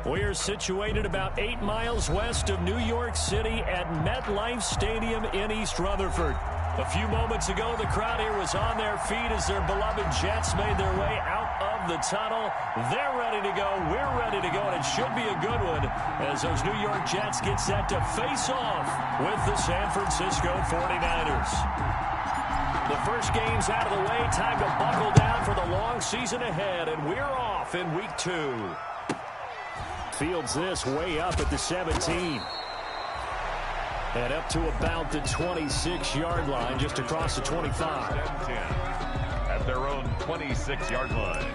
We're situated about 8 miles west of New York City at MetLife Stadium in East Rutherford. A few moments ago, the crowd here was on their feet as their beloved Jets made their way out of the tunnel. They're ready to go. We're ready to go, and it should be a good one as those New York Jets get set to face off with the San Francisco 49ers. The first game's out of the way. Time to buckle down for the long season ahead, and we're off in week 2. Fields this way up at the 17. And up to about the 26-yard line, just across the 25. At their own 26-yard line.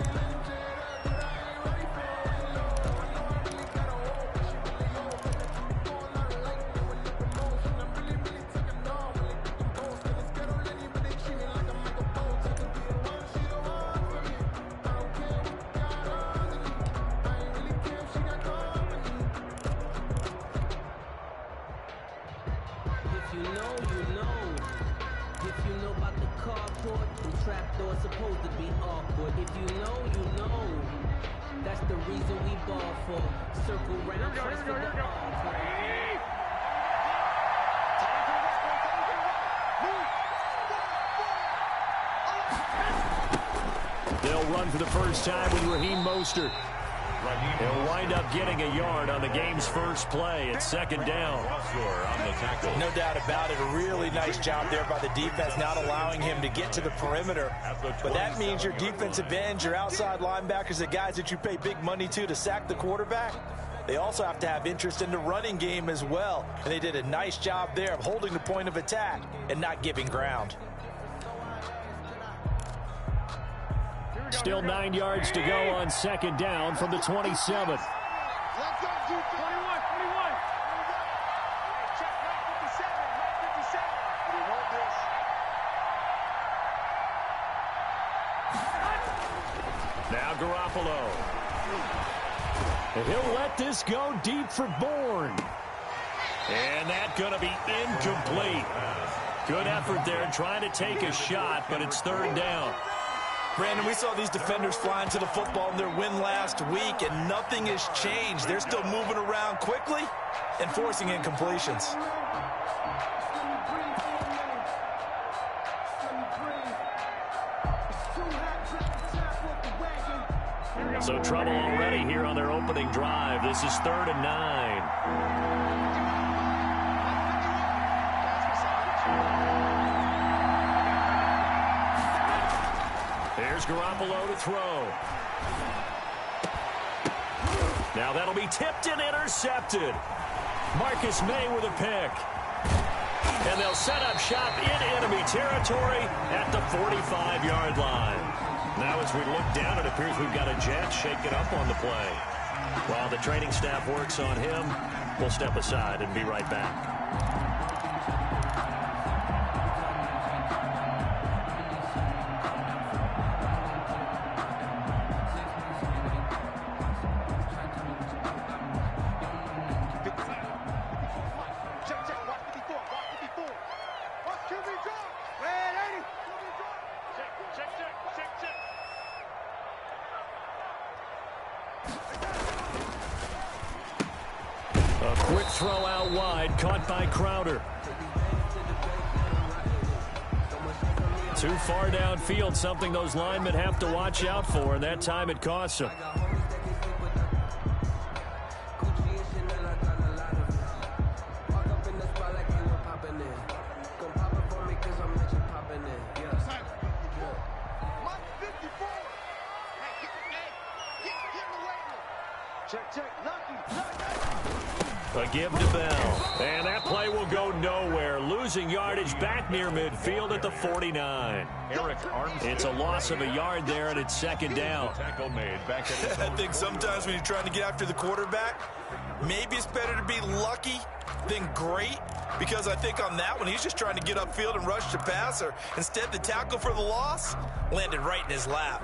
They'll run for the first time with Raheem Mostert. He'll wind up getting a yard on the game's first play. It's second down. No doubt about it. A really nice job there by the defense, not allowing him to get to the perimeter. But that means your defensive ends, your outside linebackers, the guys that you pay big money to sack the quarterback, they also have to have interest in the running game as well. And they did a nice job there of holding the point of attack and not giving ground. Still 9 yards to go on second down from the 27. Now Garoppolo. And he'll let this go deep for Bourne. And that's going to be incomplete. Good effort there trying to take a shot, but it's third down. Brandon, we saw these defenders flying to the football in their win last week, and nothing has changed. They're still moving around quickly and forcing incompletions. So trouble already here on their opening drive. This is 3rd and 9. Here's Garoppolo to throw. Now that'll be tipped and intercepted. Marcus May with a pick. And they'll set up shop in enemy territory at the 45-yard line. Now as we look down, it appears we've got a Jet shaken up on the play. While the training staff works on him, we'll step aside and be right back. A quick throw out wide, caught by Crowder. Too far downfield, something those linemen have to watch out for, and that time it costs them. A give to Bell. And that play will go nowhere. Losing yardage back near midfield at the 49. It's a loss of a yard there, and it's second down. I think sometimes when you're trying to get after the quarterback, maybe it's better to be lucky than great. Because I think on that one, he's just trying to get upfield and rush the passer. Instead, the tackle for the loss landed right in his lap.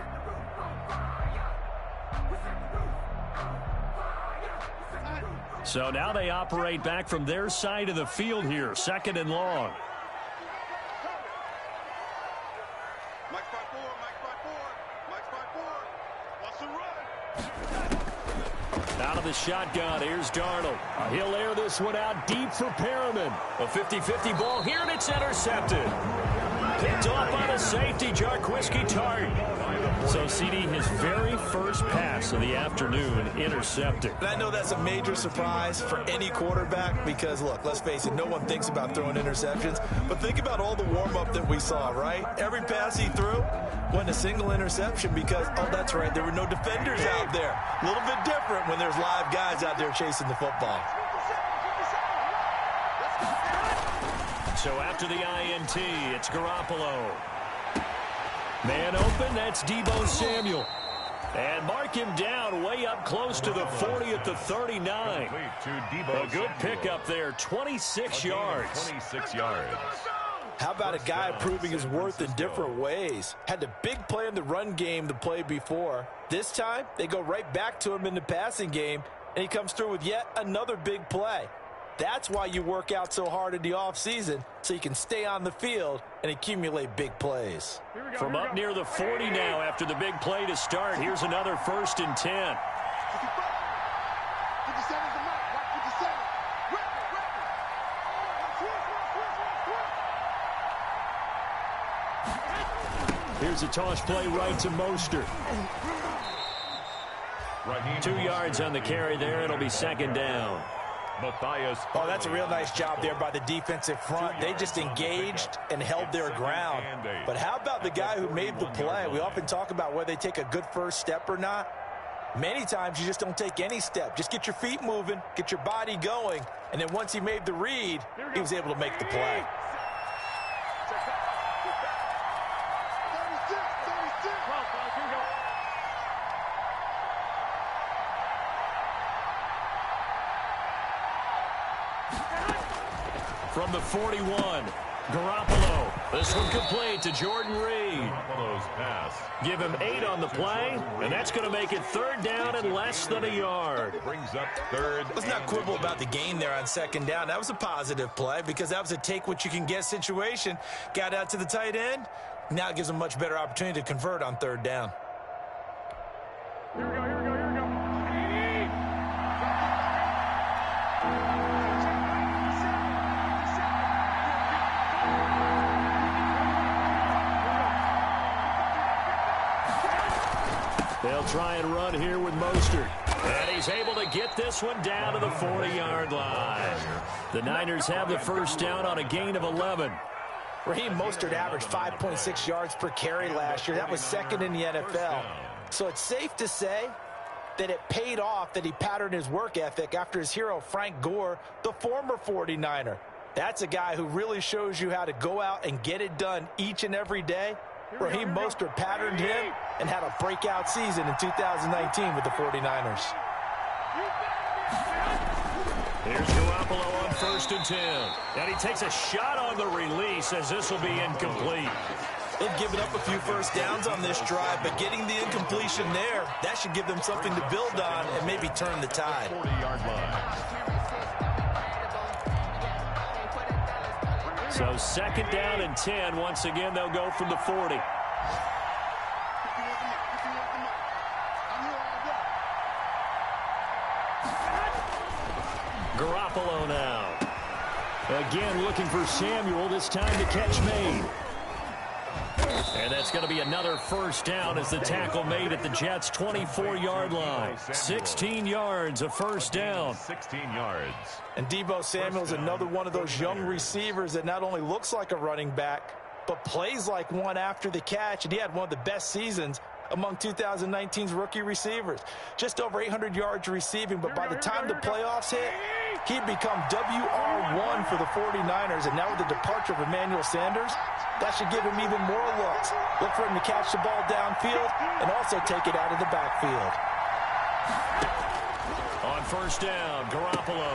So now they operate back from their side of the field here, second and long. Out of the shotgun, here's Darnold. He'll air this one out deep for Perriman. A 50-50 ball here, and it's intercepted. Picked off by the safety, Wk2. So, CD, his very first pass of the afternoon intercepted. And I know that's a major surprise for any quarterback because, look, let's face it, no one thinks about throwing interceptions. But think about all the warm-up that we saw, right? Every pass he threw wasn't a single interception because, oh, that's right, there were no defenders out there. A little bit different when there's live guys out there chasing the football. So after the INT, it's Garoppolo. Man open, that's Deebo Samuel. And mark him down way up close to the 40 at the 39. A good pickup there, 26 yards. 26 yards. How about a guy proving his worth in different ways? Had the big play in the run game the play before. This time, they go right back to him in the passing game, and he comes through with yet another big play. That's why you work out so hard in the offseason, so you can stay on the field and accumulate big plays. From up near the 40 now after the big play to start, here's another 1st and 10. Here's a toss play right to Mostert. 2 yards on the carry there. It'll be 2nd down. Oh, that's a real nice job there by the defensive front. They just engaged and held their ground. But how about the guy who made the play? We often talk about whether they take a good first step or not. Many times you just don't take any step. Just get your feet moving, get your body going, and then once he made the read, he was able to make the play. From the 41, Garoppolo. This one complete to Jordan Reed. Garoppolo's pass. Give him 8 on the play, and that's going to make it 3rd down and less than a yard. Brings up 3rd. Let's not quibble about the gain there on 2nd down. That was a positive play because that was a take-what-you-can-get situation. Got out to the tight end. Now it gives them a much better opportunity to convert on 3rd down. Here we go. They'll try and run here with Mostert. And he's able to get this one down to the 40-yard line. The Niners have the 1st down on a gain of 11. Raheem Mostert averaged 5.6 yards per carry last year. That was 2nd in the NFL. So it's safe to say that it paid off that he patterned his work ethic after his hero, Frank Gore, the former 49er. That's a guy who really shows you how to go out and get it done each and every day. Raheem Mostert patterned him and had a breakout season in 2019 with the 49ers. Here's Garoppolo on 1st and 10. And he takes a shot on the release as this will be incomplete. They've given up a few 1st downs on this drive, but getting the incompletion there, that should give them something to build on and maybe turn the tide. 40-yard line. So 2nd down and 10. Once again, they'll go from the 40. Garoppolo now. Again looking for Samuel, this time the catch made. And that's going to be another 1st down as the tackle made at the Jets' 24-yard line. 16 yards, a 1st down. 16 yards. And Deebo Samuel's another one of those young receivers that not only looks like a running back, but plays like one after the catch. And he had one of the best seasons among 2019's rookie receivers. Just over 800 yards receiving, but by the time the playoffs hit, he'd become WR1 for the 49ers. And now with the departure of Emmanuel Sanders, that should give him even more looks. Look for him to catch the ball downfield and also take it out of the backfield. On 1st down, Garoppolo.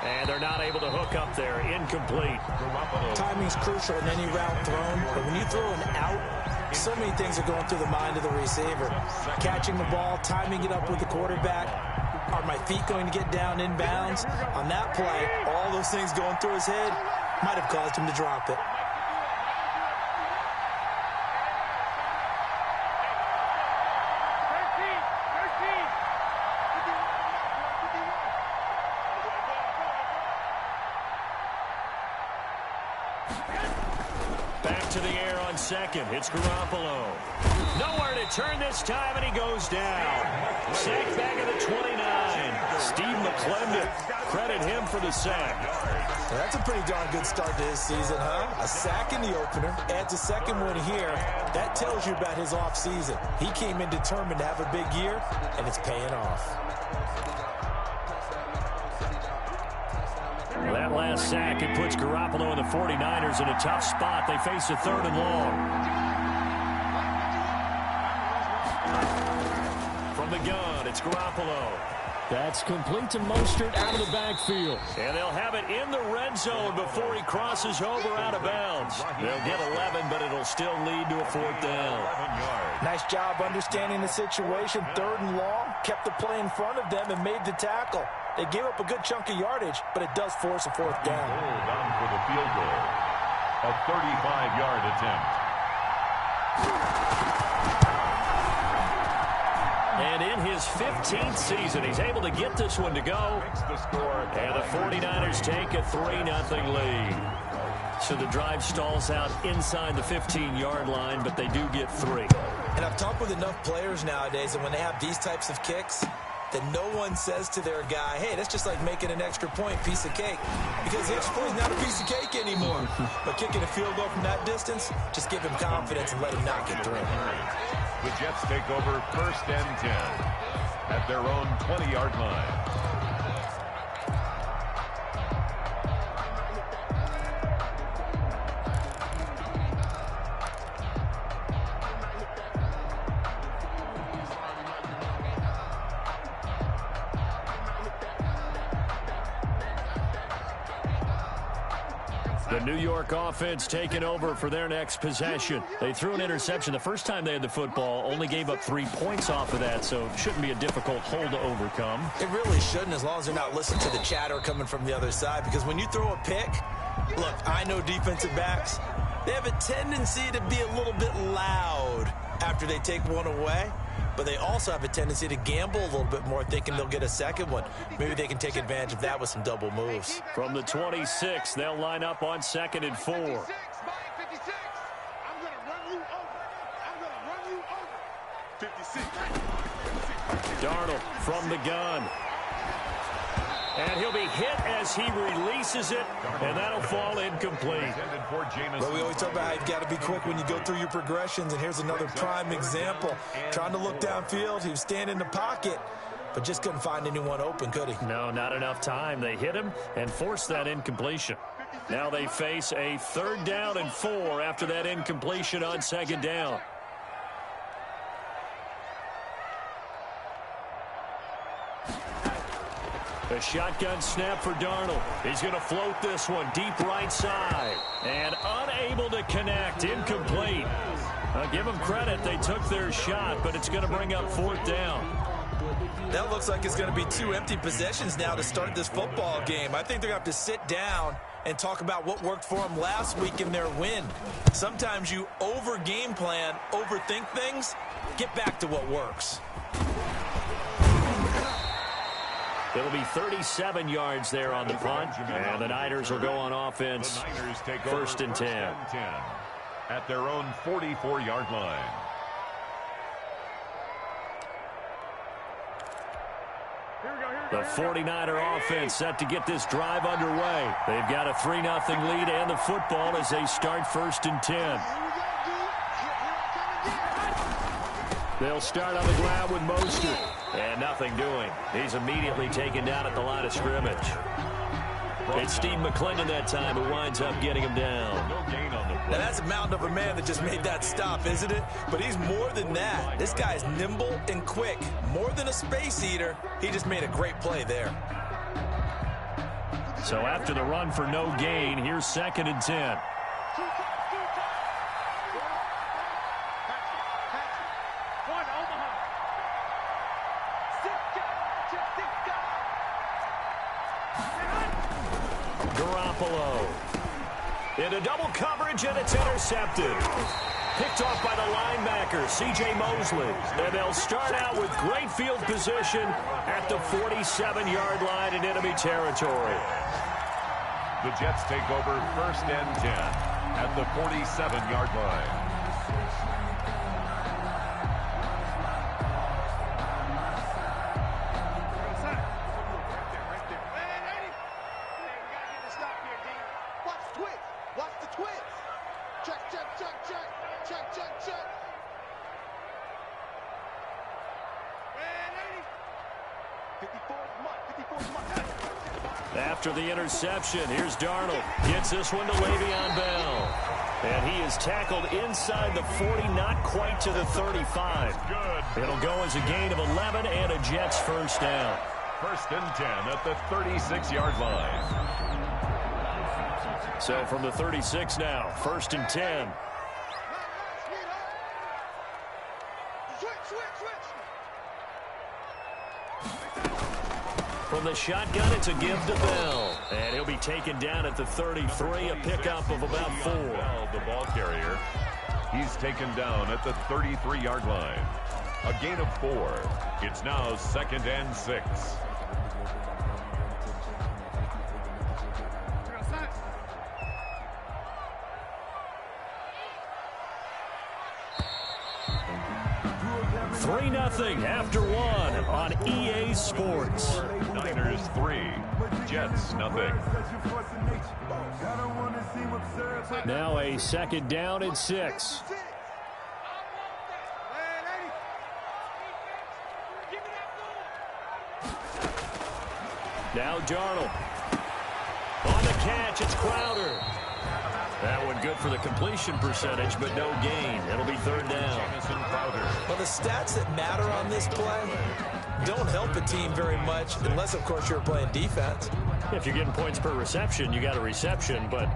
And they're not able to hook up there. Incomplete. Timing's crucial in any route thrown, but when you throw an out, so many things are going through the mind of the receiver. Catching the ball, timing it up with the quarterback. Are my feet going to get down in bounds? On that play, all those things going through his head might have caused him to drop it. Back to the air on second. It's Garoppolo. Nowhere to turn this time, and he goes down. Sack back at the 29. Steve McClendon. Credit him for the sack. Well, that's a pretty darn good start to his season, huh? A sack in the opener, adds a second one here. That tells you about his offseason. He came in determined to have a big year, and it's paying off. Well, that last sack, it puts Garoppolo and the 49ers in a tough spot. They face a 3rd and long. From the gun, it's Garoppolo. That's complete to Mostert out of the backfield. And they'll have it in the red zone before he crosses over out of bounds. They'll get 11, but it'll still lead to a 4th down. Nice job understanding the situation. 3rd and long, kept the play in front of them and made the tackle. They gave up a good chunk of yardage, but it does force a 4th down. Hold on for the field goal. A 35-yard attempt. And in his 15th season, he's able to get this one to go. And the 49ers take a 3-0 lead. So the drive stalls out inside the 15-yard line, but they do get 3. And I've talked with enough players nowadays, and when they have these types of kicks, that no one says to their guy, hey, that's just like making an extra point, piece of cake. Because the extra point is not a piece of cake anymore. But kicking a field goal from that distance, just give him confidence and let him knock it through. The Jets take over 1st and 10 at their own 20-yard line. The New York offense taking over for their next possession. They threw an interception the first time they had the football, only gave up 3 points off of that, so it shouldn't be a difficult hole to overcome. It really shouldn't, as long as they're not listening to the chatter coming from the other side, because when you throw a pick, look, I know defensive backs, they have a tendency to be a little bit loud after they take one away, but they also have a tendency to gamble a little bit more, thinking they'll get a second one. Maybe they can take advantage of that with some double moves. From the 26, they'll line up on 2nd and 4. Darnold from the gun. And he'll be hit as he releases it, and that'll fall incomplete. Well, we always talk about how you've got to be quick when you go through your progressions, and here's another prime example. Trying to look downfield, he was standing in the pocket, but just couldn't find anyone open, could he? No, not enough time. They hit him and forced that incompletion. Now they face a 3rd down and 4 after that incompletion on 2nd down. A shotgun snap for Darnold. He's going to float this one deep right side. And unable to connect. Incomplete. Give them credit. They took their shot, but it's going to bring up 4th down. That looks like it's going to be 2 empty possessions now to start this football game. I think they're going to have to sit down and talk about what worked for them last week in their win. Sometimes you over-game plan, overthink things. Get back to what works. It'll be 37 yards there on the punt, and the Niners will go on offense. The Niners take 1st and 10. At their own 44-yard line. The 49er offense set to get this drive underway. They've got a 3-0 lead and the football as they start 1st and 10. They'll start on the ground with Mostert. And nothing doing. He's immediately taken down at the line of scrimmage. It's Steve McClendon that time who winds up getting him down. Now that's a mountain of a man that just made that stop, isn't it? But he's more than that. This guy's nimble and quick. More than a space eater. He just made a great play there. So after the run for no gain, here's 2nd and 10. Garoppolo into double coverage, and it's intercepted. Picked off by the linebacker, C.J. Mosley. And they'll start out with great field position at the 47-yard line in enemy territory. The Jets take over 1st and 10 at the 47-yard line. After the interception, here's Darnold. Gets this one to Le'Veon Bell. And he is tackled inside the 40, not quite to the 35. It'll go as a gain of 11 and a Jets first down. 1st and 10 at the 36-yard line. So from the 36 now, 1st and 10. From the shotgun, it's a give to Bell. And he'll be taken down at the 33, a pickup of about 4. Bell, the ball carrier. He's taken down at the 33-yard line. A gain of 4. It's now 2nd and 6. Three 0 after 1 on EA Sports. Niners 3, Jets 0. Now a 2nd down and 6. Now Darnold. On the catch, it's Crowder. That one good for the completion percentage, but no gain. It'll be 3rd down. Well, the stats that matter on this play don't help a team very much, unless, of course, you're playing defense. If you're getting points per reception, you got a reception, but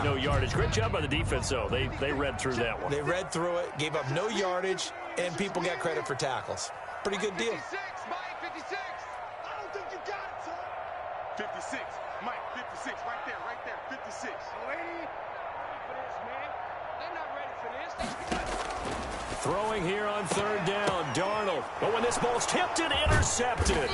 no yardage. Great job by the defense, though. They read through that one. They read through it, gave up no yardage, and people got credit for tackles. Pretty good deal. 56, Mike, 56. I don't think you got it, son. 56, Mike, 56, right there, 56. Lady. They're not ready for this. Throwing here on 3rd down, Darnold. But when this ball's tipped and intercepted.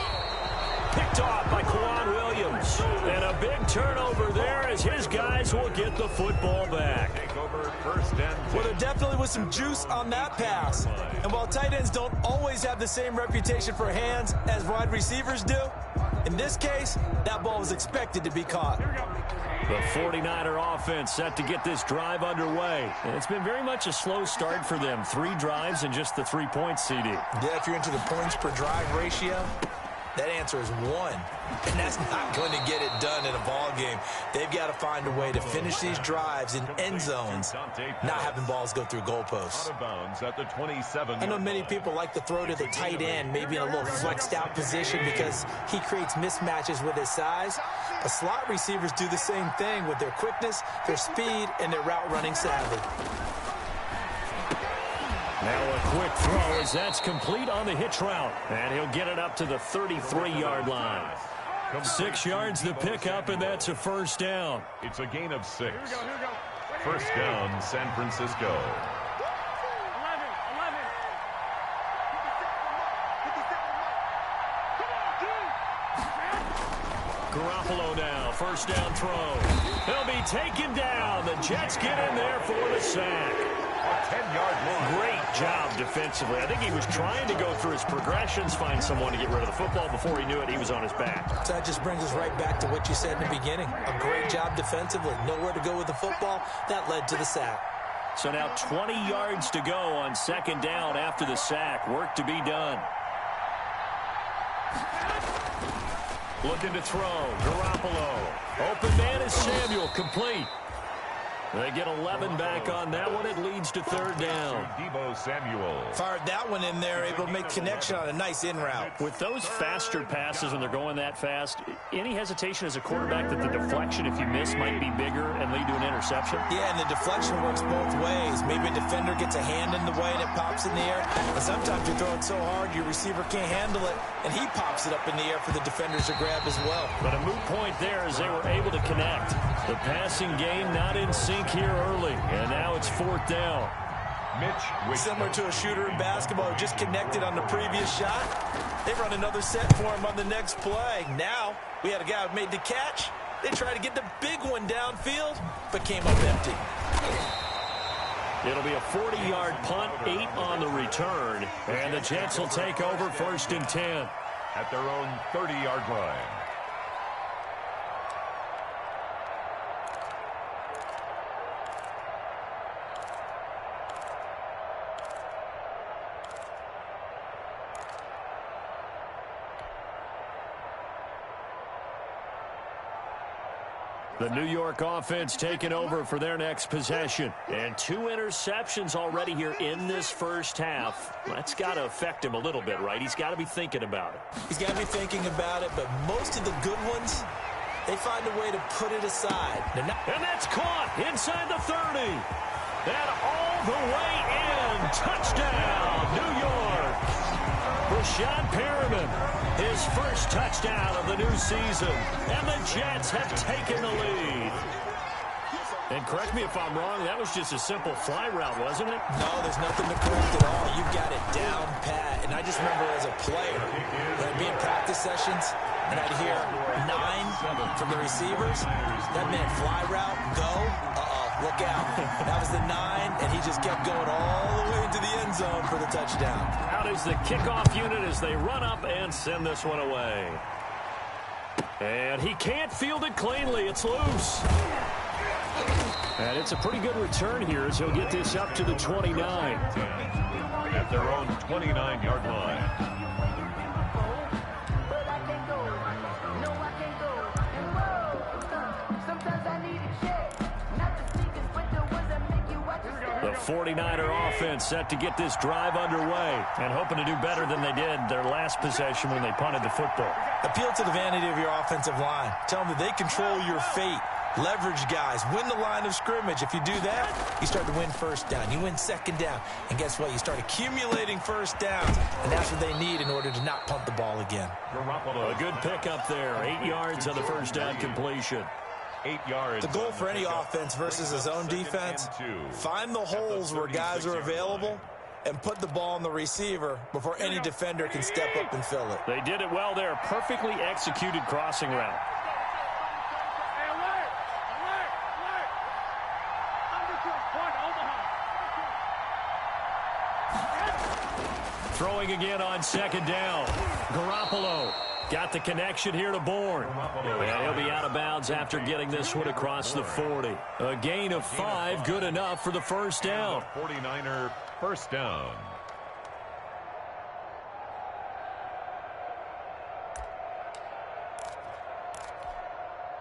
Picked off by Quan Williams. And a big turnover there as his guys will get the football back. Take over 1st and 10. Well, there definitely was some juice on that pass. And while tight ends don't always have the same reputation for hands as wide receivers do, in this case, that ball was expected to be caught. The 49er offense set to get this drive underway. And it's been very much a slow start for them. 3 drives and just the 3 points, CD. Yeah, if you're into the points per drive ratio, that answer is 1. And that's not going to get it done in a ball game. They've got to find a way to finish these drives in end zones, not having balls go through goalposts. Out of bounds at the 27. I know many people like to throw to the tight end, maybe in a little flexed out position because he creates mismatches with his size. But slot receivers do the same thing with their quickness, their speed, and their route running savvy. Now a quick throw as that's complete on the hitch route. And he'll get it up to the 33-yard line. 6 yards the pickup, and that's a 1st down. It's a gain of 6. 1st down, San Francisco. 11. Garoppolo now, 1st down throw. He'll be taken down. The Jets get in there for the sack. A 10-yard loss. Great job defensively. I think he was trying to go through his progressions, find someone to get rid of the football. Before he knew it, he was on his back. So that just brings us right back to what you said in the beginning. A great job defensively. Nowhere to go with the football. That led to the sack. So now 20 yards to go on 2nd down after the sack. Work to be done. Looking to throw. Garoppolo. Open man is Samuel. Complete. They get 11 back on that one. It leads to 3rd down. Deebo Samuel. Fired that one in there, able to make connection on a nice in route. With those faster passes when they're going that fast, any hesitation as a quarterback that the deflection, if you miss, might be bigger and lead to an interception? Yeah, and the deflection works both ways. Maybe a defender gets a hand in the way and it pops in the air. And sometimes you throw it so hard your receiver can't handle it, and he pops it up in the air for the defenders to grab as well. But a moot point there as they were able to connect. The passing game not in sync here early, and now it's 4th down. Mitch, similar to a shooter in basketball who just connected on the previous shot. They run another set for him on the next play. Now we had a guy who made the catch, They tried to get the big one downfield, but came up empty. It'll be a 40-yard punt, 8 on the return, and the Jets will take over 1st and 10. At their own 30-yard line. The New York offense taking over for their next possession. And 2 interceptions already here in this first half. That's got to affect him a little bit, right? He's got to be thinking about it. He's got to be thinking about it, but most of the good ones, they find a way to put it aside. And that's caught inside the 30. And all the way in. Touchdown, New York. Rashad Perriman, his first touchdown of the new season. And the Jets have taken the lead. And correct me if I'm wrong, that was just a simple fly route, wasn't it? No, there's nothing to correct at all. You've got it down pat. And I just remember as a player, when I'd be in practice sessions, and I'd hear 9 from the receivers, that meant fly route, go, look out. That was the 9, and he just kept going all the way into the end zone for the touchdown. Out is the kickoff unit as they run up and send this one away. And he can't field it cleanly. It's loose. And it's a pretty good return here as he'll get this up to the 29. At their own 29-yard line. The 49er offense set to get this drive underway and hoping to do better than they did their last possession when they punted the football. Appeal to the vanity of your offensive line. Tell them that they control your fate. Leverage guys. Win the line of scrimmage. If you do that, you start to win first down. You win second down. And guess what? You start accumulating first downs. And that's what they need in order to not punt the ball again. A good pickup there. 8 yards on the first down completion. 8 yards. The goal for any offense versus a zone defense, find the holes where guys are available and put the ball on the receiver before any defender can step up and fill it. They did it well there. Perfectly executed crossing route. Throwing again on second down. Garoppolo got the connection here to Bourne. And he'll be out of bounds after getting this one across the 40. A gain of 5, good enough for the first down. 49er first down.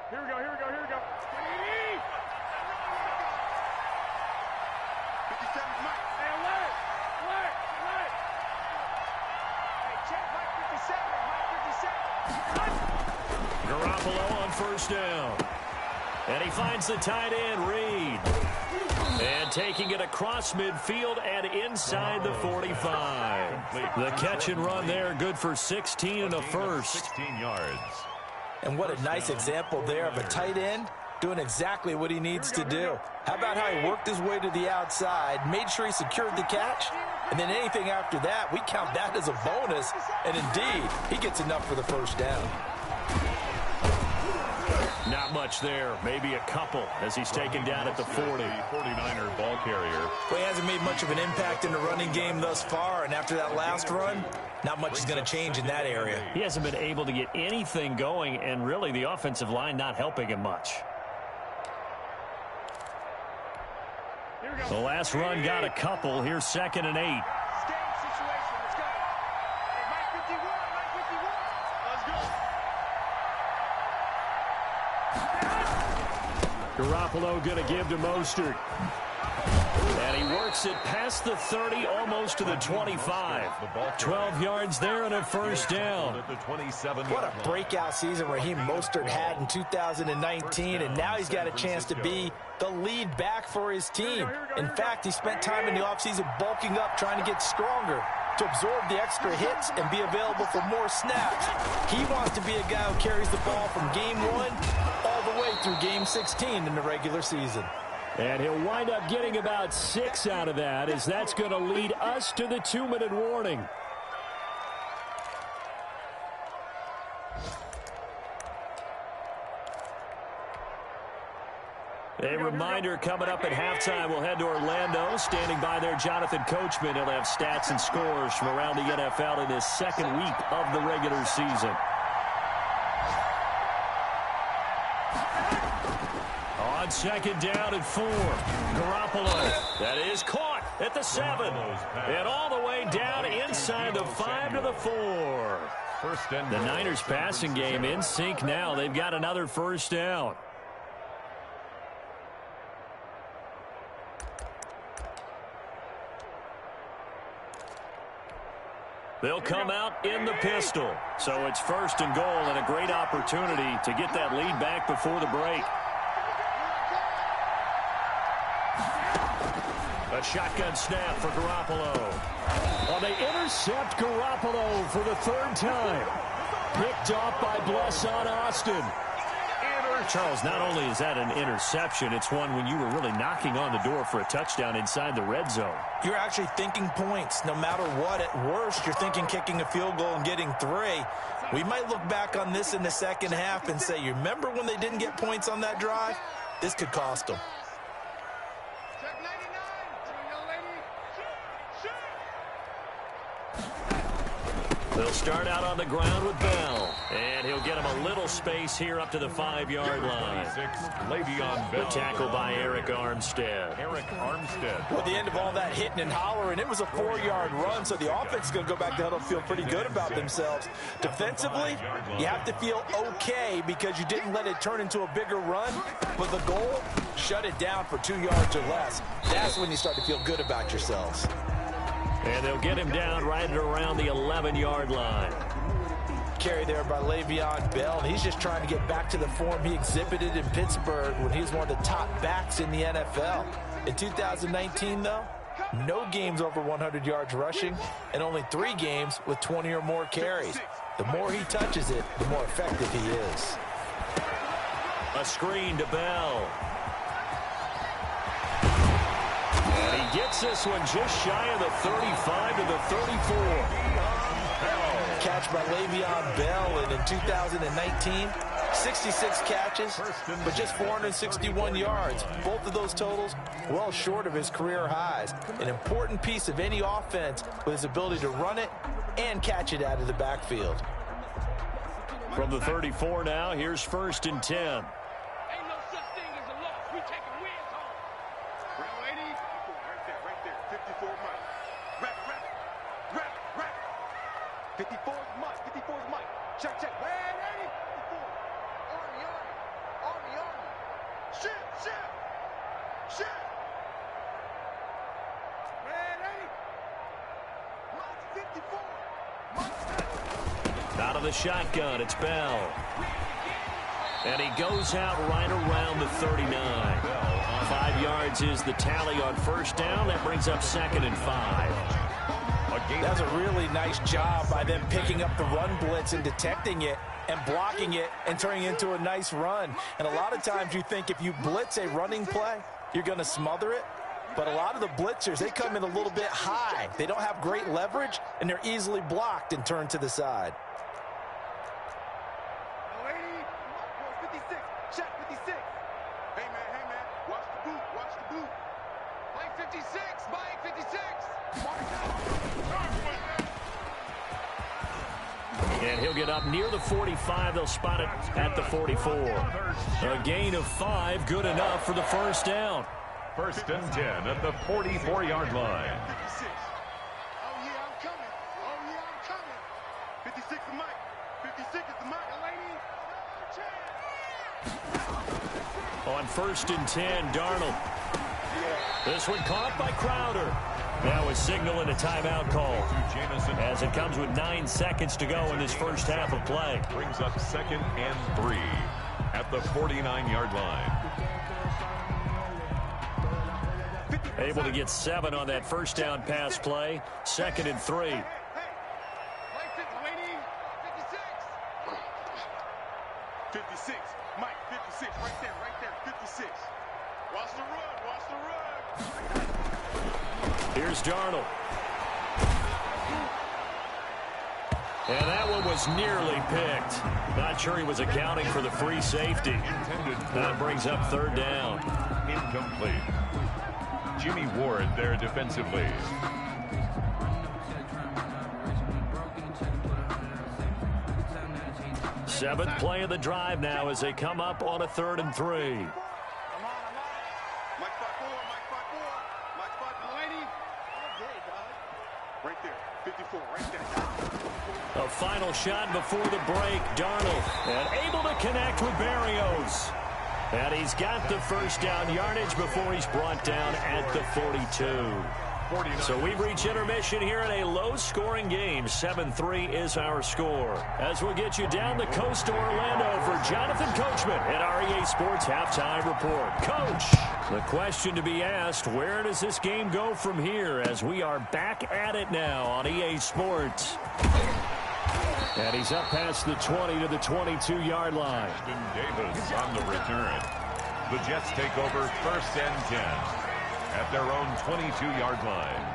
Here we go, here we go, here we go. 57, Mike. Hey, alert! Hey, check Mike 57, Garoppolo on first down. And he finds the tight end, Reed. And taking it across midfield and inside the 45. The catch and run there, good for 16 and a first. 16 yards. And what a nice example there of a tight end doing exactly what he needs to do. How about how he worked his way to the outside, made sure he secured the catch, and then anything after that, we count that as a bonus. And indeed, he gets enough for the first down. Not much there, maybe a couple as he's taken down at the 40. 49er ball carrier. Well, he hasn't made much of an impact in the running game thus far, and after that last run, not much is going to change in that area. He hasn't been able to get anything going, and really the offensive line not helping him much. The last run got a couple. Here's 2nd and 8. Game situation, let's go. Hey, Mike 51, Mike 51. Let's go. Garoppolo going to give to Mostert. And he works it past the 30, almost to the 25. 12 yards there and a first down. What a breakout season Raheem Mostert had in 2019, and now he's got a chance to be the lead back for his team. In fact, he spent time in the offseason bulking up, trying to get stronger, to absorb the extra hits and be available for more snaps. He wants to be a guy who carries the ball from game 1 all the way through game 16 in the regular season. And he'll wind up getting about 6 out of that, as that's going to lead us to the 2-minute warning. A reminder coming up at halftime, we'll head to Orlando. Standing by there, Jonathan Coachman. He'll have stats and scores from around the NFL in his second week of the regular season. On second down and 4, Garoppolo. That is caught at the 7. And all the way down inside the 5 to the 4. The Niners passing game in sync now. They've got another first down. They'll come out in the pistol. So it's first and goal and a great opportunity to get that lead back before the break. A shotgun snap for Garoppolo. Well, they intercept Garoppolo for the 3rd time. Picked off by Blesson Austin. Charles, not only is that an interception, it's one when you were really knocking on the door for a touchdown inside the red zone. You're actually thinking points. No matter what, at worst, you're thinking kicking a field goal and getting 3. We might look back on this in the second half and say, you remember when they didn't get points on that drive? This could cost them. They'll start out on the ground with Bell. And he'll get him a little space here up to the 5-yard line. The tackle by Eric Armstead. At the end of all that hitting and hollering, it was a 4-yard run, so the offense is going to go back to huddle and feel pretty good about themselves. Defensively, you have to feel okay because you didn't let it turn into a bigger run. But the goal, shut it down for 2 yards or less. That's when you start to feel good about yourselves. And they'll get him down right at around the 11-yard line. Carry there by Le'Veon Bell, and he's just trying to get back to the form he exhibited in Pittsburgh when he was one of the top backs in the NFL. In 2019, though, no games over 100 yards rushing, and only 3 games with 20 or more carries. The more he touches it, the more effective he is. A screen to Bell. Gets this one just shy of the 35 to the 34. Catch by Le'Veon Bell, and in 2019, 66 catches, but just 461 yards. Both of those totals well short of his career highs. An important piece of any offense with his ability to run it and catch it out of the backfield. From the 34 now, here's first and 10. Check, check. Man, 80. 54. Army. Shit. Man, 80. 54. Out of the shotgun, it's Bell. And he goes out right around the 39. 5 yards is the tally on first down. That brings up 2nd and 5. That was a really nice job by them picking up the run blitz and detecting it and blocking it and turning it into a nice run. And a lot of times you think if you blitz a running play, you're going to smother it. But a lot of the blitzers, they come in a little bit high. They don't have great leverage, and they're easily blocked and turned to the side. 56. Check 56. Hey, man. Watch the boot. Mike 56. Mike 56. And he'll get up near the 45. They'll spot it at the 44. A gain of 5, good enough for the first down. First and 10 at the 44-yard line. 56. Oh, yeah, I'm coming. 56 is Mike. 56 is the Mike. On first and 10, Darnold. This one caught by Crowder. Now a signal and a timeout call as it comes with 9 seconds to go in this first half of play. Brings up 2nd and 3 at the 49-yard line. Able to get 7 on that first down pass play. 2nd and 3. Hey. 56. Mike, 56. Right there. 56. Watch the run. Here's Darnold. And that one was nearly picked. Not sure he was accounting for the free safety. That brings up 3rd down. incomplete. Jimmy Ward there defensively. Seventh play of the drive now as they come up on a 3rd and 3. Mike 5-4, Mike 5-4. Mike 5-4, lady. Okay, dog. Right there, 54, right there. A final shot before the break. Darnold and able to connect with Berrios. And he's got the first down yardage before he's brought down at the 42. So we've reached intermission here in a low-scoring game. 7-3 is our score. As we'll get you down the coast to Orlando for Jonathan Coachman at our EA Sports Halftime Report. Coach, the question to be asked, where does this game go from here as we are back at it now on EA Sports? And he's up past the 20 to the 22-yard line. Davis on the return. The Jets take over 1st and 10 at their own 22-yard line.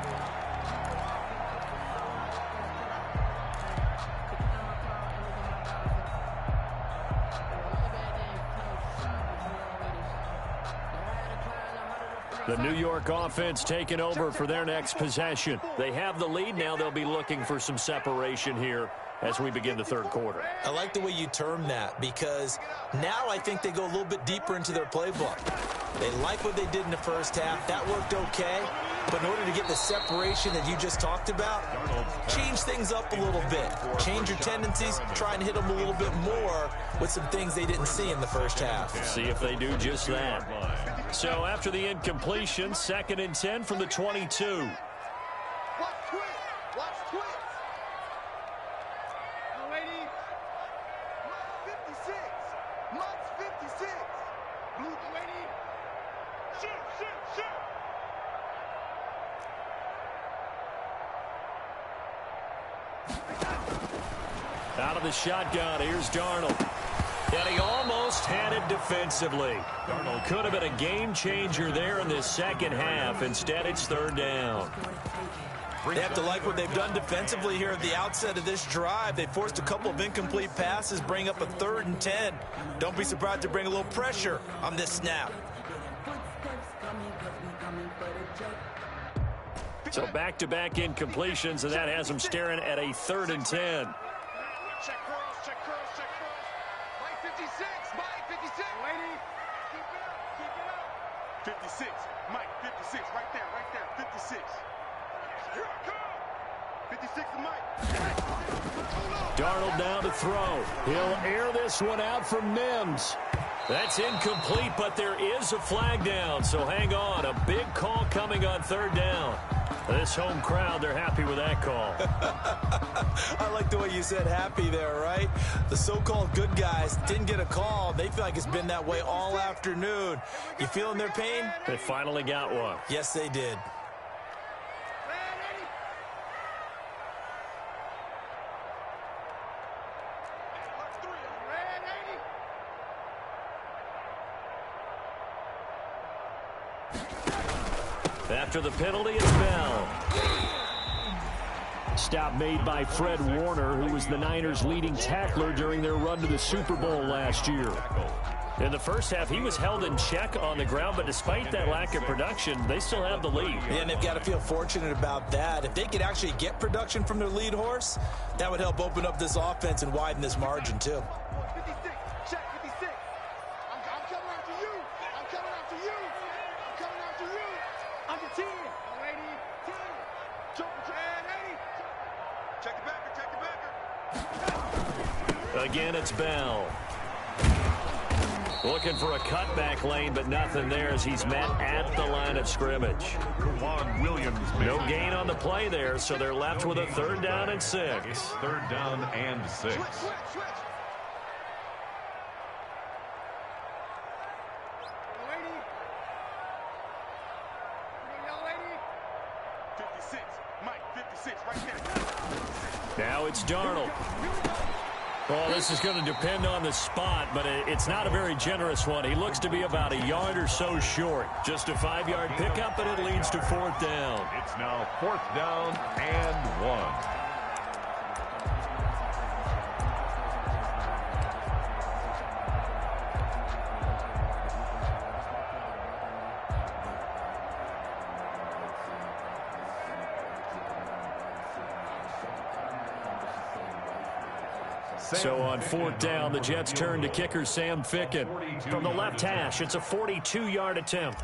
The New York offense taking over for their next possession. They have the lead. Now they'll be looking for some separation here as we begin the 3rd quarter. I like the way you term that because now I think they go a little bit deeper into their playbook. They like what they did in the first half. That worked okay. But in order to get the separation that you just talked about, change things up a little bit. Change your tendencies. Try and hit them a little bit more with some things they didn't see in the first half. See if they do just that. So after the incompletion, 2nd and 10 from the 22. Watch twist. Watch twist. Now, lady. Mike 56. Mike's 56. Blue, lady. Shoot, shoot, shoot. Out of the shotgun, here's Darnold. And he almost had it defensively. Darnold could have been a game changer there in this second half. Instead, it's 3rd down. They have to like what they've done defensively here at the outset of this drive. They forced a couple of incomplete passes, bring up a 3rd and 10. Don't be surprised to bring a little pressure on this snap. So back-to-back incompletions, and that has them staring at a 3rd and 10. Check curls, check curls, check curls. Mike 56, Mike 56. Lady, keep it up, keep it up. 56, Mike 56, right there, 56. Here I come. 56 to Mike. Darnold now to throw. He'll air this one out from Mims. That's incomplete, but there is a flag down, so hang on. A big call coming on 3rd down. This home crowd, they're happy with that call. I like the way you said happy there, right? The so-called good guys didn't get a call. They feel like it's been that way all afternoon. You feeling their pain? They finally got one. Yes, they did. After the penalty, it's Bell. Stop made by Fred Warner, who was the Niners' leading tackler during their run to the Super Bowl last year. In the first half, he was held in check on the ground, but despite that lack of production, they still have the lead. Yeah, and they've got to feel fortunate about that. If they could actually get production from their lead horse, that would help open up this offense and widen this margin, too. 56, check 56. I'm coming after you. I'm coming after you. I'm coming after you. Under 10. Lady, 10. Jump, 80. Check the backer, check the backer. Again, it's Bell. Looking for a cutback lane, but nothing there as he's met at the line of scrimmage. No gain on the play there, so they're left with a 3rd down and 6. 3rd down and 6. Switch. Lady. Young lady. 56. Mike, 56, right there. Now it's Darnold. Well, this is going to depend on the spot, but it's not a very generous one. He looks to be about a yard or so short. Just a 5-yard pickup, and it leads to 4th down. It's now 4th down and 1. So on 4th down, the Jets turn to kicker Sam Ficken. From the left hash, it's a 42-yard attempt.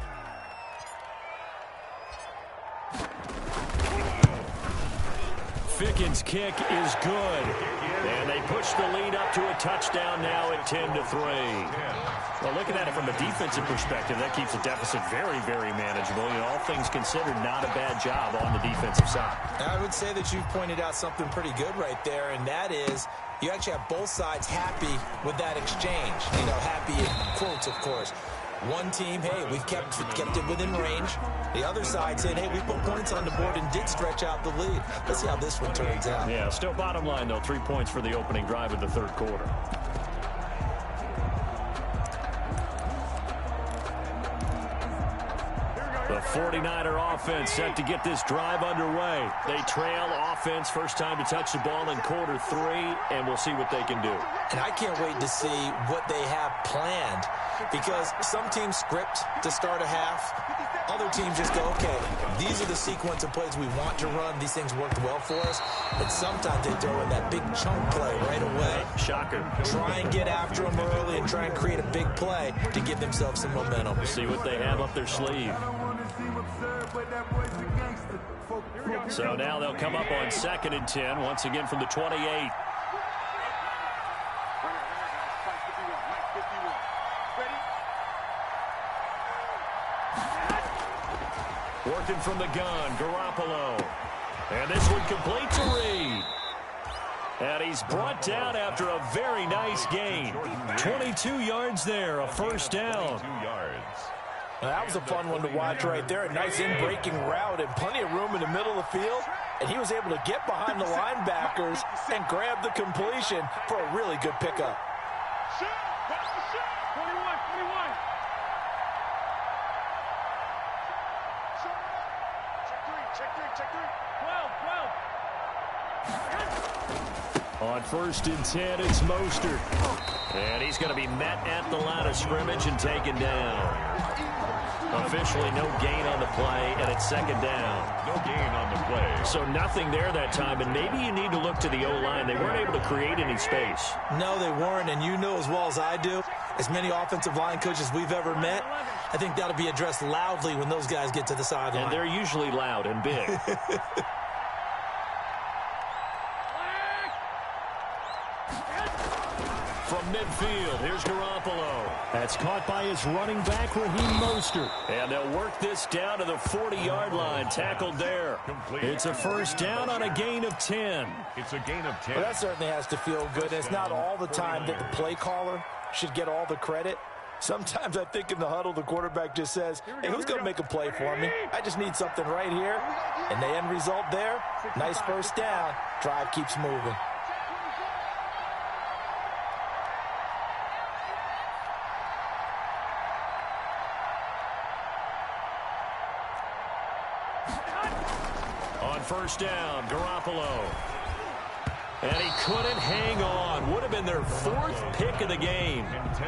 Ficken's kick is good. And they push the lead up to a touchdown now at 10-3. Well, looking at it from a defensive perspective, that keeps the deficit very, very manageable. You know, all things considered, not a bad job on the defensive side. I would say that you've pointed out something pretty good right there, and that is you actually have both sides happy with that exchange. You know, happy in quotes, of course. One team, hey, we've kept it within range. The other side said, hey, we put points on the board and did stretch out the lead. Let's see how this one turns out. Yeah, still bottom line, though, 3 points for the opening drive of the third quarter. The 49er offense set to get this drive underway. They trail offense, first time to touch the ball in quarter 3, and we'll see what they can do. And I can't wait to see what they have planned, because some teams script to start a half. Other teams just go, okay, these are the sequence of plays we want to run. These things worked well for us. And sometimes they throw in that big chunk play right away. Shocker. Try and get after them early and try and create a big play to give themselves some momentum. We'll see what they have up their sleeve. So now they'll come up on 2nd and 10, once again from the 28. Working from the gun, Garoppolo. And this one complete to Reed. And he's brought down after a very nice gain. 22 yards there, a first down. 22 yards. Well, that was a fun one to watch right there. A nice in-breaking route and plenty of room in the middle of the field. And he was able to get behind the linebackers and grab the completion for a really good pickup. Shoot! Watch the shoot! 21. Check three. 12. On 1st and 10, it's Mostert. And he's going to be met at the line of scrimmage and taken down. Officially no gain on the play, and it's 2nd down. No gain on the play. So nothing there that time, and maybe you need to look to the O-line. They weren't able to create any space. No, they weren't, and you know as well as I do, as many offensive line coaches we've ever met, I think that'll be addressed loudly when those guys get to the sideline. And they're usually loud and big. From midfield, here's Garoppolo. That's caught by his running back, Raheem Mostert. And they'll work this down to the 40-yard line, tackled there. It's a first down on a gain of 10. It's a gain of 10. Well, that certainly has to feel good. It's not all the time that the play caller should get all the credit. Sometimes I think in the huddle, the quarterback just says, hey, who's going to make a play for me? I just need something right here. And the end result there, nice first down. Drive keeps moving. On 1st down, Garoppolo. And he couldn't hang on. Would have been their 4th pick of the game.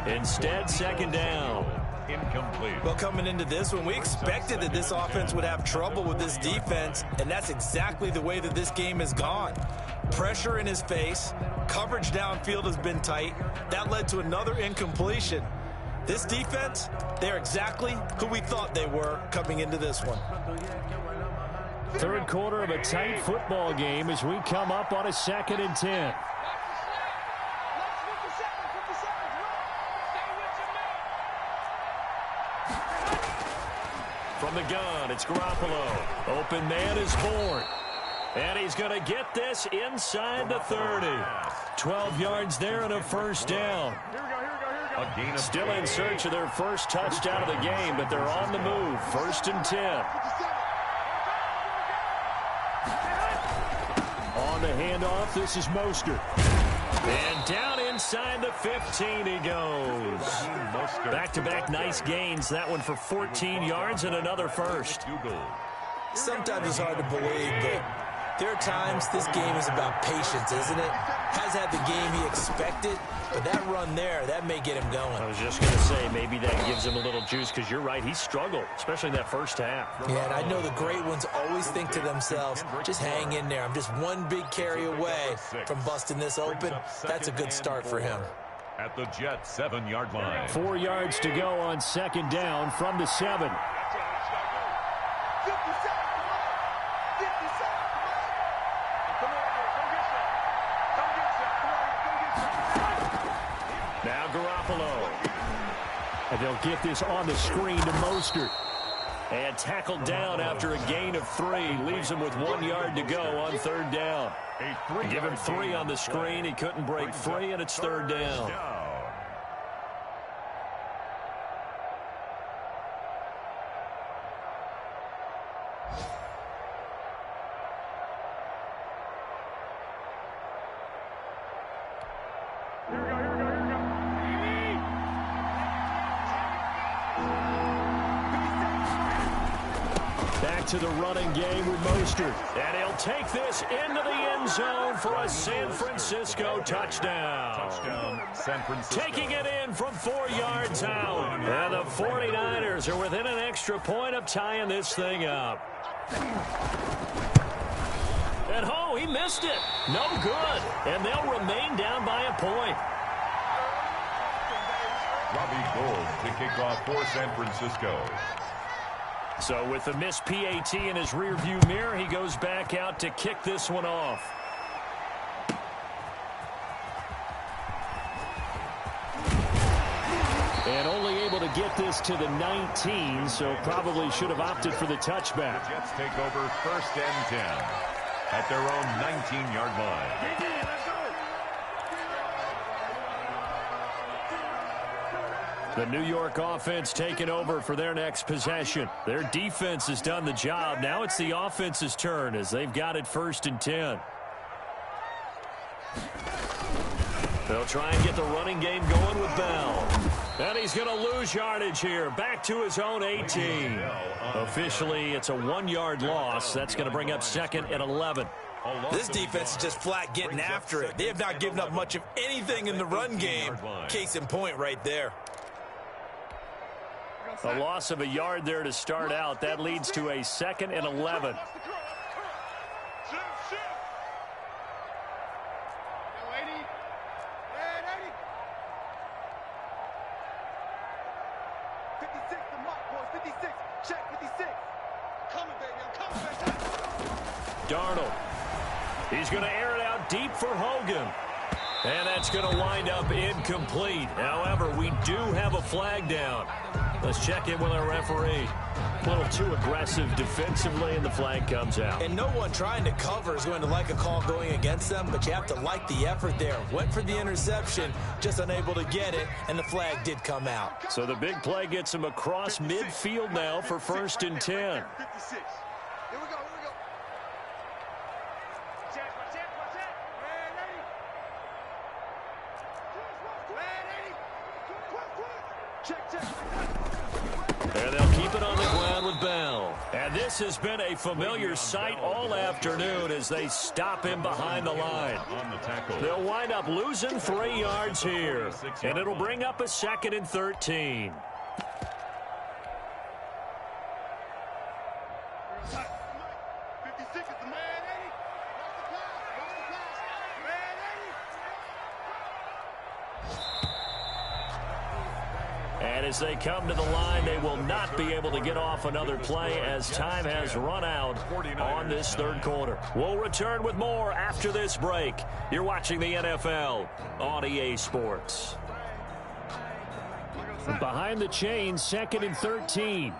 Instead, 2nd down. Incomplete. Well, coming into this one, we expected that this offense would have trouble with this defense, and that's exactly the way that this game has gone. Pressure in his face. Coverage downfield has been tight. That led to another incompletion. This defense, they're exactly who we thought they were coming into this one. Third quarter of a tight football game as we come up on a 2nd and 10. From the gun, it's Garoppolo. Open man is born. And he's going to get this inside the 30. 12 yards there and a first down. Still in search of their first touchdown of the game, but they're on the move. 1st and 10. On the handoff, this is Mostert. And down inside the 15 he goes. Back-to-back nice gains. That one for 14 yards and another first. Sometimes it's hard to believe, but There are times this game is about patience, isn't it? Has had the game he expected, but that run there, that may get him going. I was just going to say, maybe that gives him a little juice, because you're right, he struggled, especially in that first half. Yeah, and I know the great ones always think to themselves, just hang in there. I'm just one big carry away from busting this open. That's a good start for him. At the Jets' 7-yard line. 4 yards to go on second down from the 7. Now Garoppolo. And they'll get this on the screen to Mostert. And tackled down after a gain of 3. Leaves him with 1 yard to go on third down. Give him 3 on the screen. He couldn't break free, and it's third down. To the running game with Mostert. And he'll take this into the end zone for a San Francisco touchdown. San Francisco. Taking it in from 4 yards out. And the 49ers are within an extra point of tying this thing up. And he missed it. No good. And they'll remain down by a point. Robbie Gould to kick off for San Francisco. So with the missed PAT in his rearview mirror, he goes back out to kick this one off. And only able to get this to the 19, so probably should have opted for the touchback. The Jets take over 1st and 10 at their own 19-yard line. The New York offense taking over for their next possession. Their defense has done the job. Now it's the offense's turn as they've got it 1st and 10. They'll try and get the running game going with Bell. And he's going to lose yardage here. Back to his own 18. Officially, it's a 1-yard loss. That's going to bring up 2nd and 11. This defense is just flat getting after it. They have not given up much of anything in the run game. Case in point right there. A loss of a yard there to start out. That leads to a 2nd and 11. Darnold. He's going to air it out deep for Hogan. And that's going to wind up incomplete. However, we do have a flag down. Let's check in with our referee. A little too aggressive defensively, and the flag comes out. And no one trying to cover is going to like a call going against them, but you have to like the effort there. Went for the interception, just unable to get it, and the flag did come out. So the big play gets him across midfield now for 1st and 10. Here we go. And they'll keep it on the ground with Bell. And this has been a familiar sight all afternoon as they stop him behind the line. They'll wind up losing 3 yards here. And it'll bring up a 2nd and 13. And as they come to the line, they will not be able to get off another play as time has run out on this 3rd quarter. We'll return with more after this break. You're watching the NFL on EA Sports. Behind the chains, 2nd and 13.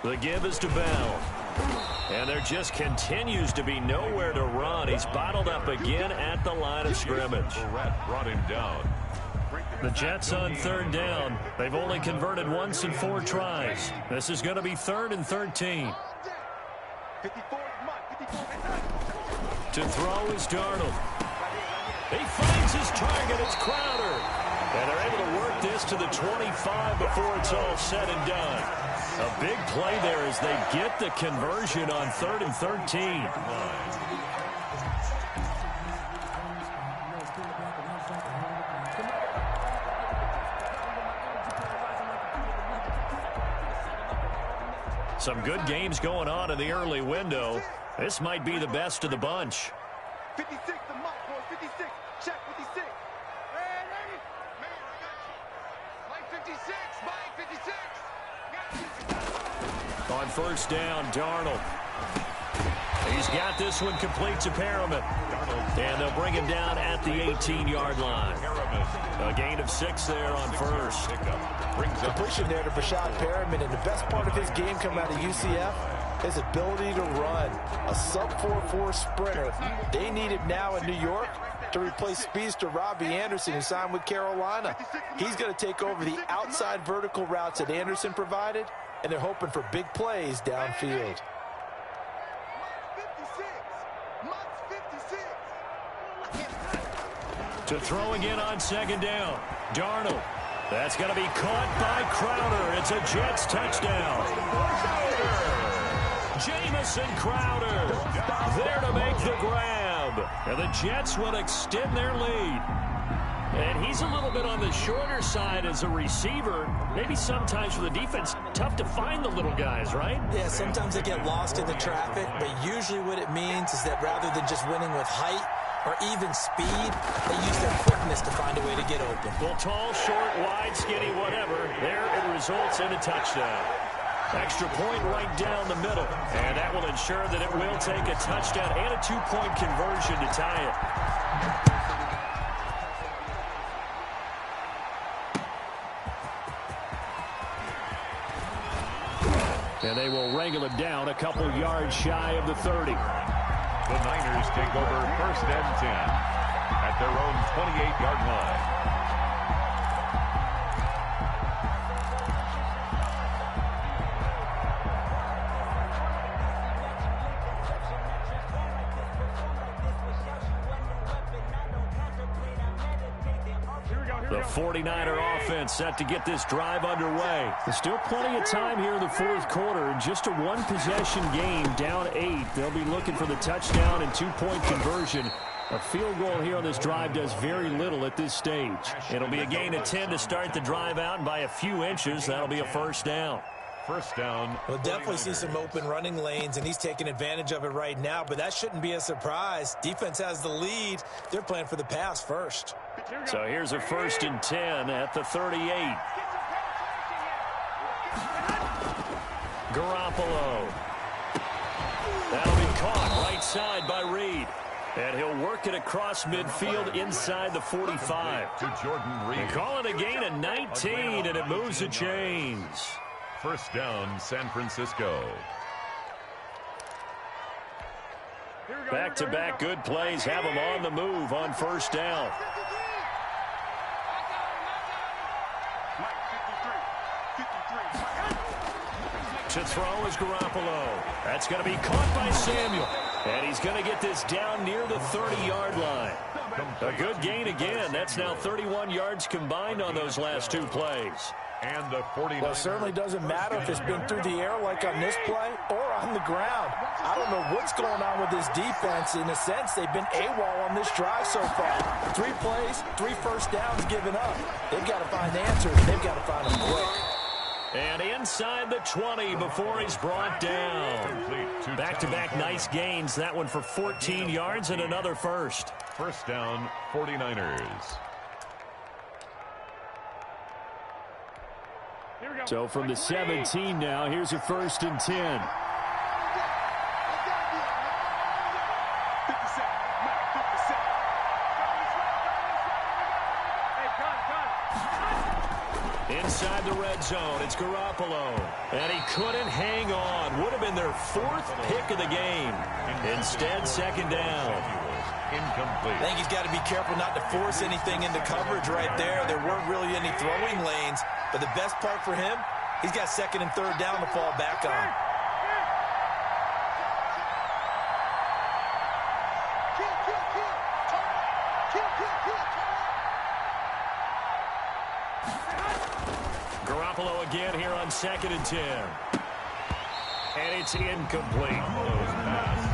The give is to Bell. And there just continues to be nowhere to run. He's bottled up again at the line of scrimmage. Brought him down. The Jets on 3rd down. They've only converted once in 4 tries. This is going to be 3rd and 13. To throw is Darnold. He finds his target. It's Crowder. And they're able to work this to the 25 before it's all said and done. A big play there as they get the conversion on 3rd and 13. Some good games going on in the early window. This might be the best of the bunch. 56, the mark, boy. 56. Check 56. Ready? Man, I got you. Mike 56. Mike 56. On first down, Darnold. He's got this one complete to Perriman. And they'll bring him down at the 18-yard line. A gain of 6 there on first. Completion there to Brashad Perriman, and the best part of his game coming out of UCF, his ability to run. A sub-4.4 sprinter. They need him now in New York to replace speedster Robbie Anderson, who signed with Carolina. He's going to take over the outside vertical routes that Anderson provided, and they're hoping for big plays downfield. To throw again on second down. Darnold. That's going to be caught by Crowder. It's a Jets touchdown. Jamison Crowder there to make the grab. And the Jets will extend their lead. And he's a little bit on the shorter side as a receiver. Maybe sometimes for the defense, tough to find the little guys, right? Yeah, sometimes they get lost in the traffic, but usually what it means is that rather than just winning with height or even speed, they use their quickness to find a way to get open. Well, tall, short, wide, skinny, whatever. There it results in a touchdown. Extra point right down the middle. And that will ensure that it will take a touchdown and a 2-point conversion to tie it. And they will wrangle it down a couple yards shy of the 30. The Niners take over 1st and 10 at their own 28-yard line. The 49er offense set to get this drive underway. There's still plenty of time here in the fourth quarter. Just a one-possession game, down 8. They'll be looking for the touchdown and 2-point conversion. A field goal here on this drive does very little at this stage. It'll be a gain of 10 to start the drive out, and by a few inches, that'll be a first down. First down. We'll definitely see some open running lanes, and he's taking advantage of it right now, but that shouldn't be a surprise. Defense has the lead. They're playing for the pass first. So here's a 1st and 10 at the 38. Garoppolo. That'll be caught right side by Reed. And he'll work it across midfield inside the 45. To Jordan Reed. They call it a gain of 19, and it moves the chains. First down, San Francisco. Back-to-back good plays have them on the move on first down. To throw is Garoppolo. That's going to be caught by Samuel. And he's going to get this down near the 30-yard line. A good gain again. That's now 31 yards combined on those last 2 plays. And the 49. Well, it certainly doesn't matter if it's been through the air like on this play or on the ground. I don't know what's going on with this defense. In a sense, they've been AWOL on this drive so far. 3 plays, 3 first downs given up. They've got to find answers. They've got to find them quick. And inside the 20 before he's brought down. Back-to-back nice gains. That one for 14 yards and another first. First down, 49ers. So from the 17 now, here's a 1st and 10. Inside the red zone, it's Garoppolo. And he couldn't hang on. Would have been their 4th pick of the game. Instead, second down. Incomplete. I think he's got to be careful not to force anything into coverage right there. There weren't really any throwing lanes. But the best part for him, he's got 2nd and 3rd down to fall back on. Kill. again here on 2nd and 10. And it's incomplete.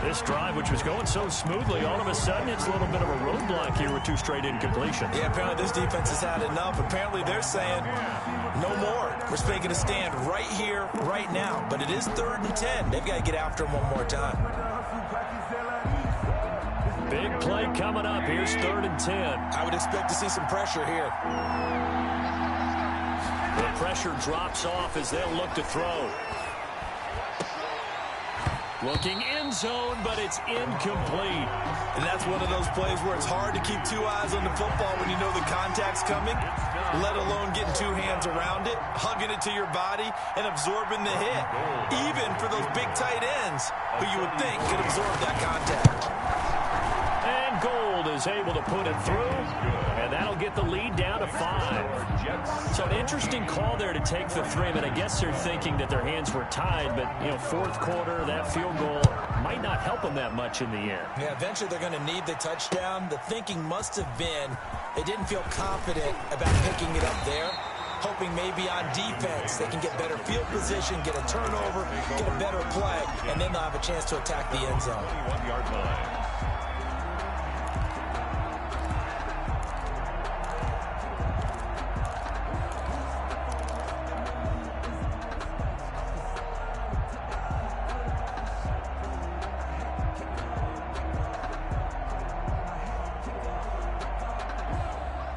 This drive, which was going so smoothly, all of a sudden it's a little bit of a roadblock here with 2 straight incompletions. Yeah, apparently this defense has had enough. Apparently they're saying no more. We're making a stand right here, right now. But it is 3rd and 10. They've got to get after him one more time. Big play coming up. Here's 3rd and 10. I would expect to see some pressure here. The pressure drops off as they'll look to throw. Looking end zone, but it's incomplete. And that's one of those plays where it's hard to keep 2 eyes on the football when you know the contact's coming, let alone getting 2 hands around it, hugging it to your body, and absorbing the hit. Even for those big tight ends who you would think could absorb that contact. And Gold is able to put it through, and that'll get the lead down to 5. So an interesting call there to take the 3. I mean, I guess they're thinking that their hands were tied, but, you know, 4th quarter, that field goal might not help them that much in the end. Yeah, eventually they're going to need the touchdown. The thinking must have been they didn't feel confident about picking it up there, hoping maybe on defense they can get better field position, get a turnover, get a better play, and then they'll have a chance to attack the end zone. 21-yard line.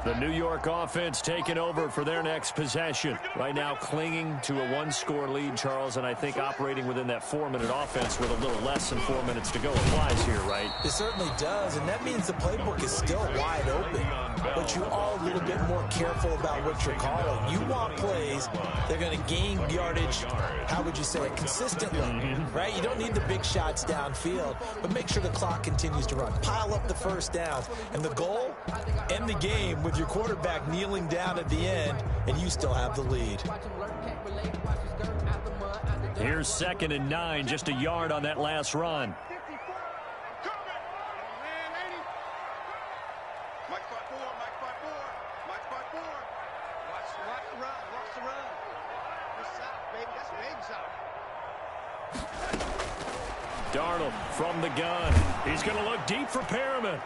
The New York offense taking over for their next possession. Right now clinging to a 1-score lead, Charles, and I think operating within that 4-minute offense with a little less than 4 minutes to go applies here, right? It certainly does, and that means the playbook is still wide open. But you are a little bit more careful about what you're calling. You want plays that are going to gain yardage, how would you say it, consistently, right? You don't need the big shots downfield, but make sure the clock continues to run. Pile up the first downs, and the goal, end the game with your quarterback kneeling down at the end, and you still have the lead. Here's 2nd and 9, just a yard on that last run. Darnold from the gun. He's going to look deep for Perriman.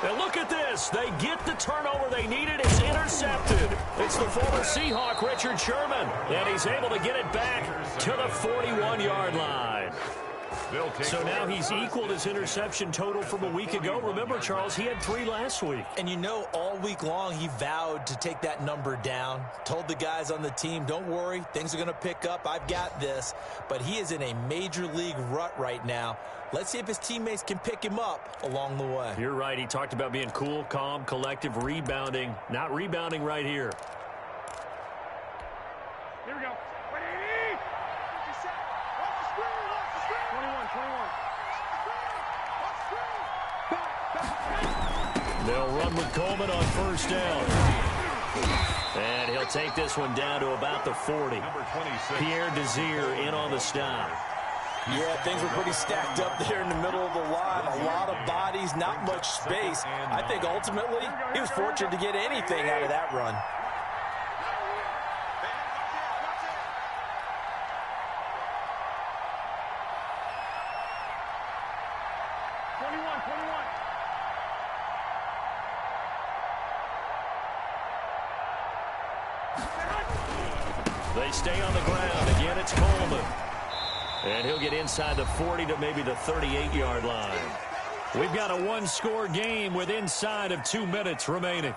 And look at this. They get the turnover they needed. It's intercepted. It's the former Seahawk, Richard Sherman. And he's able to get it back to the 41-yard line. So now he's equaled his interception total from a week ago. Remember, Charles, he had 3 last week. And you know, all week long he vowed to take that number down. Told the guys on the team, don't worry, things are going to pick up. I've got this. But he is in a major league rut right now. Let's see if his teammates can pick him up along the way. You're right. He talked about being cool, calm, collective, rebounding. Not rebounding right here. Here we go. 21. They'll run with Coleman on first down. And he'll take this one down to about the 40. Pierre Desir in on the stop. Yeah, things were pretty stacked up there in the middle of the line. A lot of bodies, not much space. I think ultimately he was fortunate to get anything out of that run. They stay on the ground. Again, it's Coleman. And he'll get inside the 40 to maybe the 38-yard line. We've got a 1-score game with inside of 2 minutes remaining.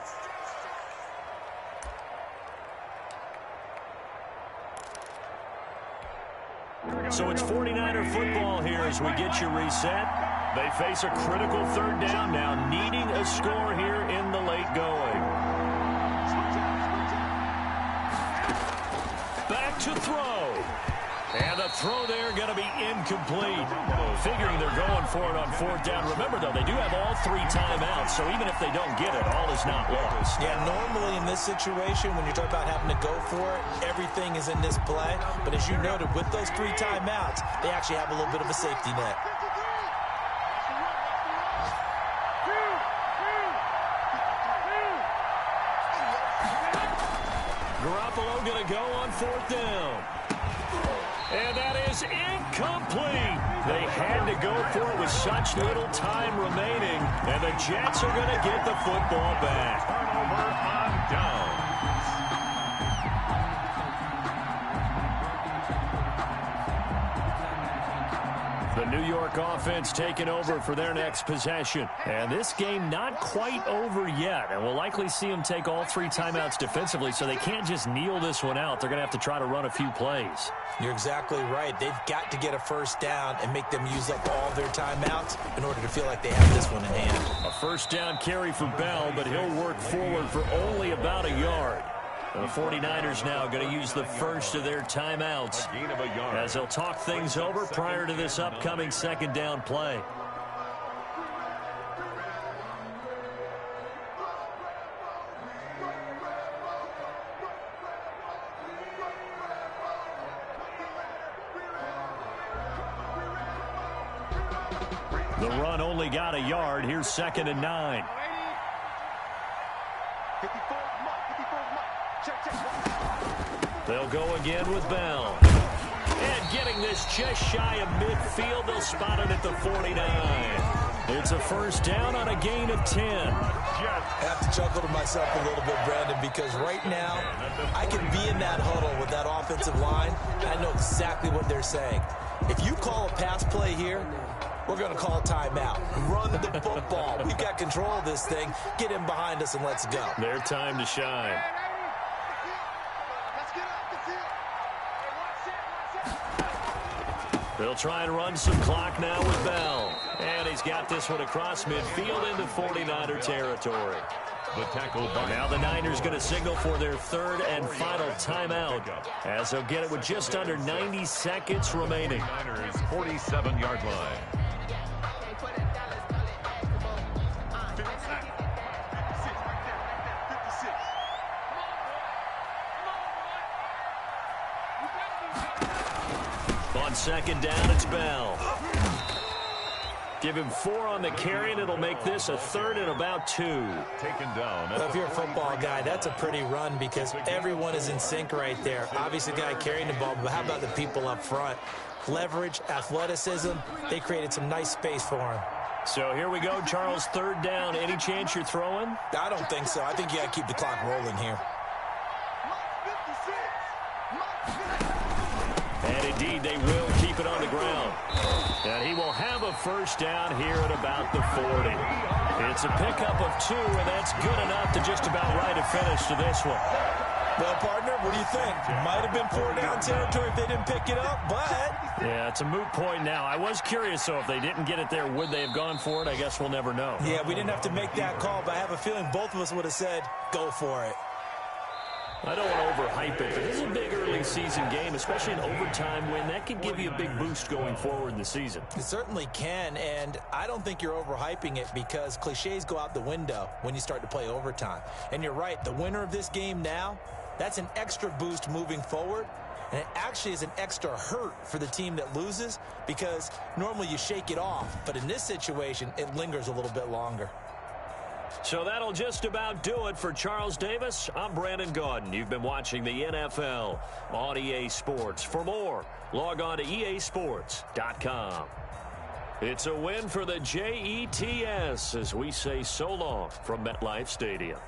So it's 49er football here as we get you reset. They face a critical 3rd down now, needing a score here in the late going. Back to throw. And the throw there going to be incomplete. Figuring they're going for it on 4th down. Remember, though, they do have all 3 timeouts, so even if they don't get it, all is not lost. Yeah, normally in this situation, when you talk about having to go for it, everything is in this play. But as you noted, with those 3 timeouts, they actually have a little bit of a safety net. Garoppolo going to go on 4th down. And that is incomplete. They had to go for it with such little time remaining. And the Jets are going to get the football back. Turnover on downs. The New York offense taking over for their next possession. And this game not quite over yet. And we'll likely see them take all 3 timeouts defensively, so they can't just kneel this one out. They're going to have to try to run a few plays. You're exactly right. They've got to get a first down and make them use up all their timeouts in order to feel like they have this one in hand. A first down carry for Bell, but he'll work forward for only about a yard. The 49ers now going to use the first of their timeouts A gain of a yard. as they'll talk things over prior to this upcoming second down play. The run only got a yard. Here's 2nd and 9. 54, check. They'll go again with Bell. And getting this just shy of midfield, they'll spot it at the 49. It's a first down on a gain of 10. I have to chuckle to myself a little bit, Brandon, because right now I can be in that huddle with that offensive line, and I know exactly what they're saying. If you call a pass play here, we're going to call a timeout. Run the football. We've got control of this thing. Get in behind us and let's go. Their time to shine. Let's get off the field. Hey, They'll try and run some clock now with Bell. And he's got this one across midfield into 49er territory. The tackle by Now the Niners going to signal for their 3rd and final timeout, as they'll get it with just under 90 seconds remaining. Niners 47-yard line. On 2nd down, it's Bell. Give him 4 on the carry, and it'll make this a 3rd and about 2. Taken down. Well, if you're a football guy, that's a pretty run because everyone is in sync right there. Obviously, the guy carrying the ball, but how about the people up front? Leverage, athleticism, they created some nice space for him. So here we go, Charles, 3rd down. Any chance you're throwing? I don't think so. I think you got to keep the clock rolling here. And indeed, they will keep it on the ground. And he will have a first down here at about the 40. It's a pickup of 2, and that's good enough to just about write a finish to this one. Well, partner, what do you think? Might have been 4-down territory if they didn't pick it up, but... Yeah, it's a moot point now. I was curious, though, if they didn't get it there, would they have gone for it? I guess we'll never know. Yeah, we didn't have to make that call, but I have a feeling both of us would have said, go for it. I don't want to overhype it, but this is a big early season game, especially an overtime win. That could give you a big boost going forward in the season. It certainly can, and I don't think you're overhyping it because cliches go out the window when you start to play overtime. And you're right, the winner of this game now, that's an extra boost moving forward, and it actually is an extra hurt for the team that loses because normally you shake it off, but in this situation, it lingers a little bit longer. So that'll just about do it for Charles Davis. I'm Brandon Gaudin. You've been watching the NFL on EA Sports. For more, log on to easports.com. It's a win for the Jets as we say so long from MetLife Stadium.